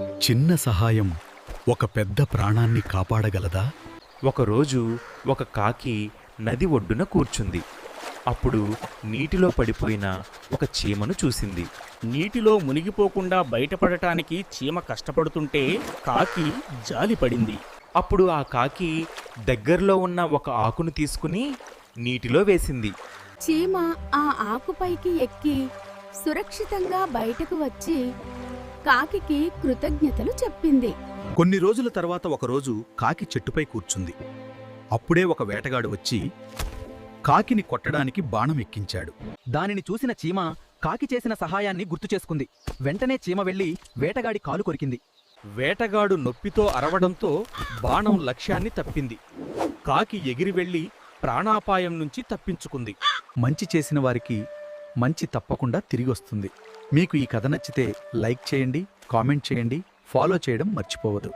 చిన్న సహాయం ఒక పెద్ద ప్రాణాన్ని కాపాడగలదా? ఒకరోజు ఒక కాకి నది ఒడ్డున కూర్చుంది. అప్పుడు నీటిలో పడిపోయిన ఒక చీమను చూసింది. నీటిలో మునిగిపోకుండా బయటపడటానికి చీమ కష్టపడుతుంటే కాకి జాలిపడింది. అప్పుడు ఆ కాకి దగ్గరలో ఉన్న ఒక ఆకును తీసుకుని నీటిలో వేసింది. చీమ ఆ ఆకుపైకి ఎక్కి సురక్షితంగా బయటకు వచ్చి కాకికి కృతజ్ఞతలు చెప్పింది. కొన్ని రోజుల తర్వాత ఒకరోజు కాకి చెట్టుపై కూర్చుంది. అప్పుడే ఒక వేటగాడు వచ్చి కాకిని కొట్టడానికి బాణం ఎక్కించాడు. దానిని చూసిన చీమ కాకి చేసిన సహాయాన్ని గుర్తుచేసుకుంది. వెంటనే చీమ వెళ్లి వేటగాడి కాలు కొరికింది. వేటగాడు నొప్పితో అరవడంతో బాణం లక్ష్యాన్ని తప్పింది. కాకి ఎగిరి వెళ్లి ప్రాణాపాయం నుంచి తప్పించుకుంది. మంచి చేసిన వారికి మంచి తప్పకుండా తిరిగొస్తుంది. మీకు ఈ కథ నచ్చితే లైక్ చేయండి, కామెంట్ చేయండి, ఫాలో చేయడం మర్చిపోవద్దు.